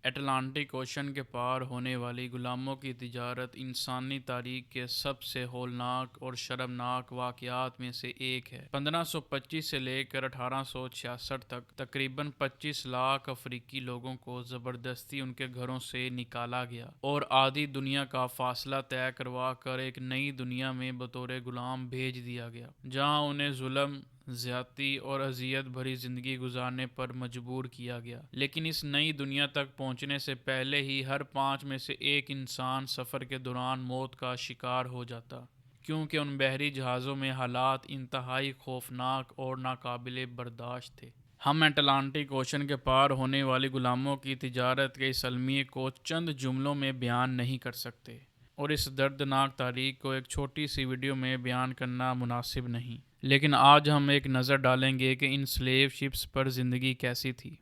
Atlantic ocean کے پار ہونے والی غلاموں کی تجارت انسانی تاریخ کے سب سے ہولناک اور شرمناک واقعات میں سے ایک ہے۔ 1525 سے لے کر 1866 تک تقریباً 25 لاکھ افریقی لوگوں کو زبردستی ان کے گھروں سے نکالا گیا اور آدھی دنیا کا فاصلہ طے کروا کر ایک نئی دنیا میں بطور غلام بھیج دیا گیا، جہاں انہیں ظلم، زیادتی اور اذیت بھری زندگی گزارنے پر مجبور کیا گیا۔ لیکن اس نئی دنیا تک پہنچنے سے پہلے ہی ہر 5 میں سے ایک انسان سفر کے دوران موت کا شکار ہو جاتا، کیونکہ ان بحری جہازوں میں حالات انتہائی خوفناک اور ناقابل برداشت تھے۔ ہم اٹلانٹک اوشن کے پار ہونے والی غلاموں کی تجارت کے اس المیے کو چند جملوں میں بیان نہیں کر سکتے، اور اس دردناک تاریخ کو ایک چھوٹی سی ویڈیو میں بیان کرنا مناسب نہیں۔ لیکن آج ہم ایک نظر ڈالیں گے کہ ان سلیو شپس پر زندگی کیسی تھی،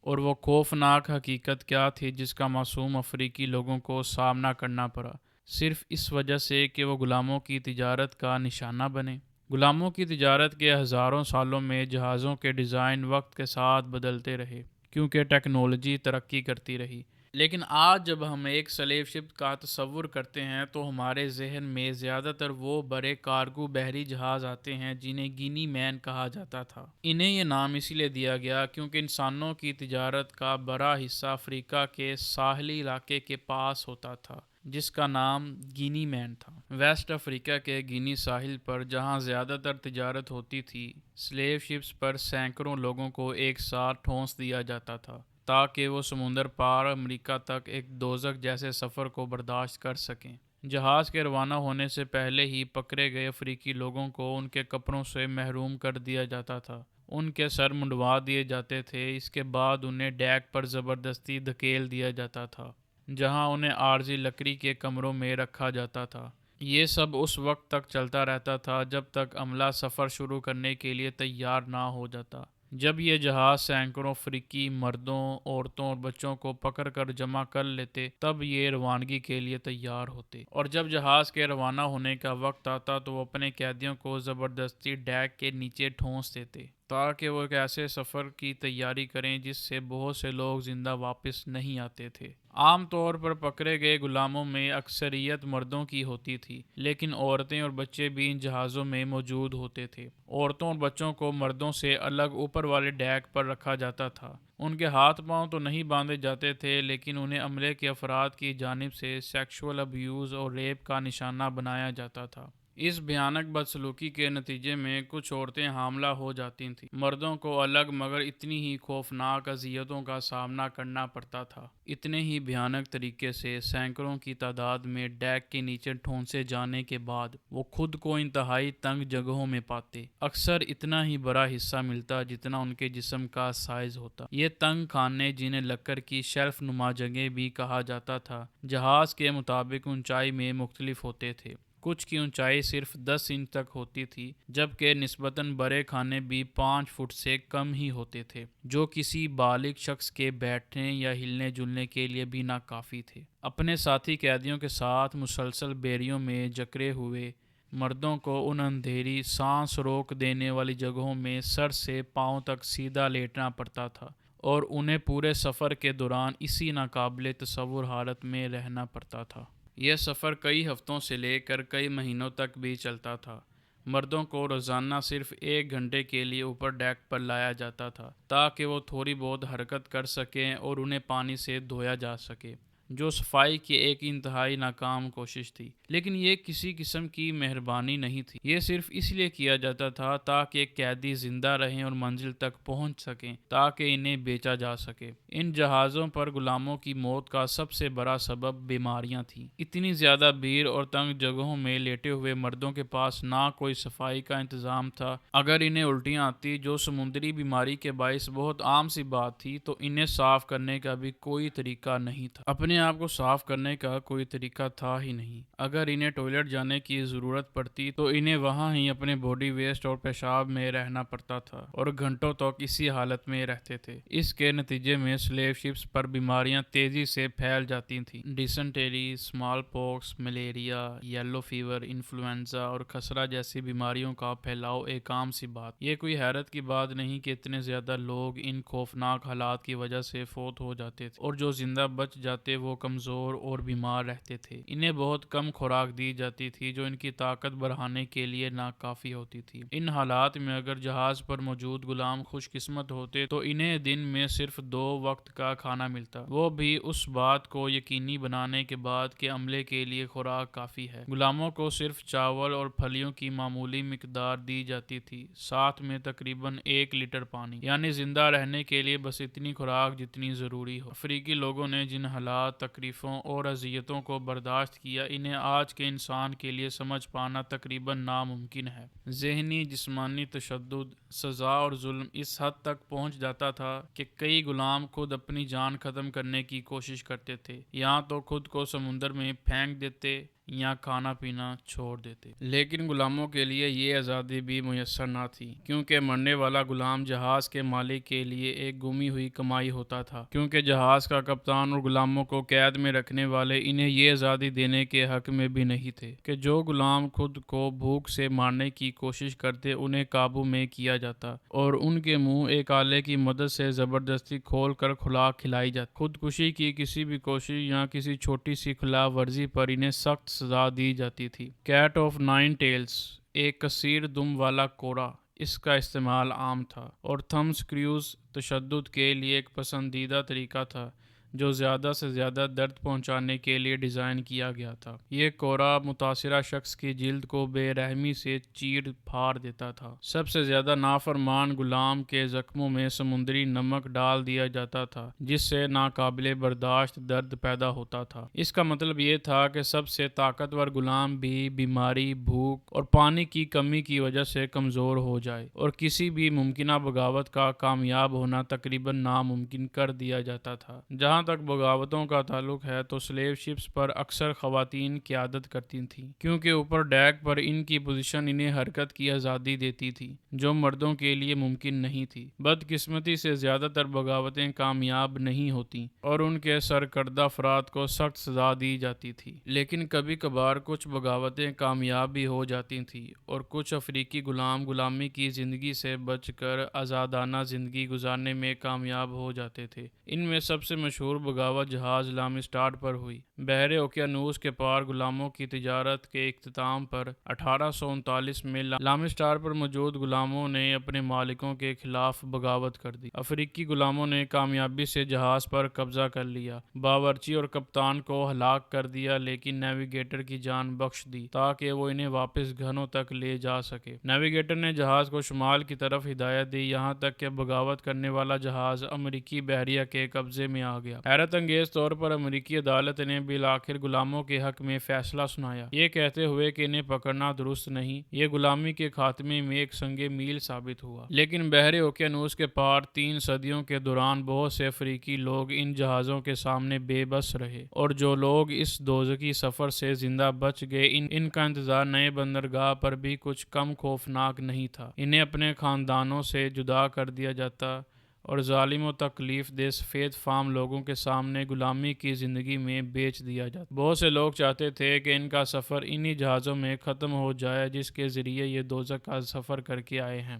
اور وہ خوفناک حقیقت کیا تھی جس کا معصوم افریقی لوگوں کو سامنا کرنا پڑا، صرف اس وجہ سے کہ وہ غلاموں کی تجارت کا نشانہ بنے۔ غلاموں کی تجارت کے ہزاروں سالوں میں جہازوں کے ڈیزائن وقت کے ساتھ بدلتے رہے، کیونکہ ٹیکنالوجی ترقی کرتی رہی۔ لیکن آج جب ہم ایک سلیو شپ کا تصور کرتے ہیں تو ہمارے ذہن میں زیادہ تر وہ بڑے کارگو بحری جہاز آتے ہیں جنہیں گینی مین کہا جاتا تھا۔ انہیں یہ نام اسی لیے دیا گیا کیونکہ انسانوں کی تجارت کا بڑا حصہ افریقہ کے ساحلی علاقے کے پاس ہوتا تھا، جس کا نام گینی مین تھا۔ ویسٹ افریقہ کے گینی ساحل پر جہاں زیادہ تر تجارت ہوتی تھی، سلیو شپس پر سینکڑوں لوگوں کو ایک ساتھ ٹھونس دیا جاتا تھا تاکہ وہ سمندر پار امریکہ تک ایک دوزخ جیسے سفر کو برداشت کر سکیں۔ جہاز کے روانہ ہونے سے پہلے ہی پکڑے گئے افریقی لوگوں کو ان کے کپڑوں سے محروم کر دیا جاتا تھا، ان کے سر منڈوا دیے جاتے تھے۔ اس کے بعد انہیں ڈیک پر زبردستی دھکیل دیا جاتا تھا، جہاں انہیں عارضی لکڑی کے کمروں میں رکھا جاتا تھا۔ یہ سب اس وقت تک چلتا رہتا تھا جب تک عملہ سفر شروع کرنے کے لیے تیار نہ ہو جاتا۔ جب یہ جہاز سینکڑوں افریقی مردوں، عورتوں اور بچوں کو پکڑ کر جمع کر لیتے تب یہ روانگی کے لیے تیار ہوتے، اور جب جہاز کے روانہ ہونے کا وقت آتا تو وہ اپنے قیدیوں کو زبردستی ڈیک کے نیچے ٹھونس دیتے تاکہ وہ ایک ایسے سفر کی تیاری کریں جس سے بہت سے لوگ زندہ واپس نہیں آتے تھے۔ عام طور پر پکڑے گئے غلاموں میں اکثریت مردوں کی ہوتی تھی، لیکن عورتیں اور بچے بھی ان جہازوں میں موجود ہوتے تھے۔ عورتوں اور بچوں کو مردوں سے الگ اوپر والے ڈیک پر رکھا جاتا تھا۔ ان کے ہاتھ پاؤں تو نہیں باندھے جاتے تھے، لیکن انہیں عملے کے افراد کی جانب سے سیکشول ابیوز اور ریپ کا نشانہ بنایا جاتا تھا۔ اس بھیانک بدسلوکی کے نتیجے میں کچھ عورتیں حاملہ ہو جاتی تھیں۔ مردوں کو الگ مگر اتنی ہی خوفناک اذیتوں کا سامنا کرنا پڑتا تھا۔ اتنے ہی بھیانک طریقے سے سینکڑوں کی تعداد میں ڈیک کے نیچے ٹھونسے جانے کے بعد وہ خود کو انتہائی تنگ جگہوں میں پاتے۔ اکثر اتنا ہی بڑا حصہ ملتا جتنا ان کے جسم کا سائز ہوتا۔ یہ تنگ خانے، جنہیں لکڑ کی شیلف نما جگہیں بھی کہا جاتا تھا، جہاز کے مطابق اونچائی میں مختلف ہوتے تھے۔ کچھ کی اونچائی صرف 10 انچ تک ہوتی تھی، جبکہ نسبتاً بڑے خانے بھی 5 فٹ سے کم ہی ہوتے تھے، جو کسی بالغ شخص کے بیٹھنے یا ہلنے جلنے کے لیے بھی ناکافی تھے۔ اپنے ساتھی قیدیوں کے ساتھ مسلسل بیڑیوں میں جکڑے ہوئے مردوں کو ان اندھیری، سانس روک دینے والی جگہوں میں سر سے پاؤں تک سیدھا لیٹنا پڑتا تھا، اور انہیں پورے سفر کے دوران اسی ناقابل تصور حالت میں رہنا پڑتا تھا۔ یہ سفر کئی ہفتوں سے لے کر کئی مہینوں تک بھی چلتا تھا۔ مردوں کو روزانہ صرف 1 گھنٹے کے لیے اوپر ڈیک پر لایا جاتا تھا تاکہ وہ تھوڑی بہت حرکت کر سکیں اور انہیں پانی سے دھویا جا سکے، جو صفائی کی ایک انتہائی ناکام کوشش تھی۔ لیکن یہ کسی قسم کی مہربانی نہیں تھی، یہ صرف اس لیے کیا جاتا تھا تاکہ ایک قیدی زندہ رہیں اور منزل تک پہنچ سکیں تاکہ انہیں بیچا جا سکے۔ ان جہازوں پر غلاموں کی موت کا سب سے بڑا سبب بیماریاں تھیں۔ اتنی زیادہ بھیڑ اور تنگ جگہوں میں لیٹے ہوئے مردوں کے پاس نہ کوئی صفائی کا انتظام تھا۔ اگر انہیں الٹیاں آتی، جو سمندری بیماری کے باعث بہت عام سی بات تھی، تو انہیں صاف کرنے کا بھی کوئی طریقہ نہیں تھا۔ اپنے آپ کو صاف کرنے کا کوئی طریقہ تھا ہی نہیں۔ اگر انہیں ٹوائلٹ جانے کی ضرورت پڑتی تو انہیں وہاں ہی اپنے باڈی ویسٹ اور پیشاب میں رہنا پڑتا تھا اور گھنٹوں تک اسی حالت میں رہتے تھے۔ اس کے نتیجے میں سلیو شپس پر بیماریاں تیزی سے پھیل جاتی تھیں۔ Dysentery, smallpox, malaria, yellow fever, influenza اور خسرہ جیسی بیماریوں کا پھیلاؤ ایک عام سی بات۔ یہ کوئی حیرت کی بات نہیں کہ اتنے زیادہ لوگ ان خوفناک حالات کی وجہ سے فوت ہو جاتے تھے، اور جو زندہ بچ جاتے وہ کمزور اور بیمار رہتے تھے۔ انہیں بہت کم خوراک دی جاتی تھی جو ان کی طاقت بڑھانے کے لیے ناکافی ہوتی تھی۔ ان حالات میں اگر جہاز پر موجود غلام خوش قسمت ہوتے تو انہیں دن میں صرف 2 وقت کا کھانا ملتا، وہ بھی اس بات کو یقینی بنانے کے بعد کہ عملے کے لیے خوراک کافی ہے۔ غلاموں کو صرف چاول اور پھلیوں کی معمولی مقدار دی جاتی تھی، ساتھ میں تقریباً 1 لیٹر پانی، یعنی زندہ رہنے کے لیے بس اتنی خوراک جتنی ضروری ہو۔ افریقی لوگوں نے جن حالات، تکلیفوں اور اذیتوں کو برداشت کیا، انہیں آج کے انسان کے لیے سمجھ پانا تقریباً ناممکن ہے۔ ذہنی، جسمانی تشدد، سزا اور ظلم اس حد تک پہنچ جاتا تھا کہ کئی غلام خود اپنی جان ختم کرنے کی کوشش کرتے تھے، یہاں تو خود کو سمندر میں پھینک دیتے یا کھانا پینا چھوڑ دیتے۔ لیکن غلاموں کے لیے یہ آزادی بھی میسر نہ تھی، کیونکہ مرنے والا غلام جہاز کے مالک کے لیے ایک گمی ہوئی کمائی ہوتا تھا، کیونکہ جہاز کا کپتان اور غلاموں کو قید میں رکھنے والے انہیں یہ آزادی دینے کے حق میں بھی نہیں تھے کہ جو غلام خود کو بھوک سے مارنے کی کوشش کرتے انہیں قابو میں کیا جاتا اور ان کے منہ ایک آلے کی مدد سے زبردستی کھول کر خوراک کھلائی جاتی۔ خودکشی کی کسی بھی کوشش یا کسی چھوٹی سی خلاف ورزی پر انہیں سخت سزا دی جاتی تھی۔ کیٹ آف 9 ٹیلز، ایک کثیر دم والا کوڑا، اس کا استعمال عام تھا، اور تھمب سکریوز تشدد کے لیے ایک پسندیدہ طریقہ تھا جو زیادہ سے زیادہ درد پہنچانے کے لیے ڈیزائن کیا گیا تھا۔ یہ کوڑا متاثرہ شخص کی جلد کو بے رحمی سے چیر پھاڑ دیتا تھا۔ سب سے زیادہ نافرمان غلام کے زخموں میں سمندری نمک ڈال دیا جاتا تھا، جس سے ناقابل برداشت درد پیدا ہوتا تھا۔ اس کا مطلب یہ تھا کہ سب سے طاقتور غلام بھی بیماری، بھوک اور پانی کی کمی کی وجہ سے کمزور ہو جائے، اور کسی بھی ممکنہ بغاوت کا کامیاب ہونا تقریباً ناممکن کر دیا جاتا تھا۔ جہاں تک بغاوتوں کا تعلق ہے تو سلیو شپس پر اکثر خواتین قیادت کرتی تھیں، کیونکہ اوپر ڈیک پر ان کی پوزیشن انہیں حرکت کی آزادی دیتی تھی جو مردوں کے لیے ممکن نہیں تھی۔ بدقسمتی سے زیادہ تر بغاوتیں کامیاب نہیں ہوتیں اور ان کے سرکردہ افراد کو سخت سزا دی جاتی تھی، لیکن کبھی کبھار کچھ بغاوتیں کامیاب بھی ہو جاتی تھیں اور کچھ افریقی غلام غلامی کی زندگی سے بچ کر آزادانہ زندگی گزارنے میں کامیاب ہو جاتے تھے۔ ان میں سب سے مشہور بغاوت جہاز لامسٹاڈ پر ہوئی۔ بحر اوقیانوس کے پار غلاموں کی تجارت کے اختتام پر 1839 میں لامسٹاڈ پر موجود غلاموں نے اپنے مالکوں کے خلاف بغاوت کر دی۔ افریقی غلاموں نے کامیابی سے جہاز پر قبضہ کر لیا، باورچی اور کپتان کو ہلاک کر دیا، لیکن نیویگیٹر کی جان بخش دی تاکہ وہ انہیں واپس گھروں تک لے جا سکے۔ نیویگیٹر نے جہاز کو شمال کی طرف ہدایت دی، یہاں تک کہ بغاوت کرنے والا جہاز امریکی بحریہ کے قبضے میں آ گیا۔ حیرت انگیز طور پر امریکی عدالت نے بالآخر غلاموں کے حق میں فیصلہ سنایا، یہ کہتے ہوئے کہ انہیں پکڑنا درست نہیں، یہ غلامی کے خاتمے میں ایک سنگ میل ثابت ہوا۔ لیکن بحر اوقیانوس کے پار 3 صدیوں کے دوران بہت سے افریقی لوگ ان جہازوں کے سامنے بے بس رہے، اور جو لوگ اس دوزخی سفر سے زندہ بچ گئے ان کا انتظار نئے بندرگاہ پر بھی کچھ کم خوفناک نہیں تھا۔ انہیں اپنے خاندانوں سے جدا کر دیا جاتا اور ظالم و تکلیف دہ سفید فام لوگوں کے سامنے غلامی کی زندگی میں بیچ دیا جاتا۔ بہت سے لوگ چاہتے تھے کہ ان کا سفر انہی جہازوں میں ختم ہو جائے جس کے ذریعے یہ دوزخ کا سفر کر کے آئے ہیں۔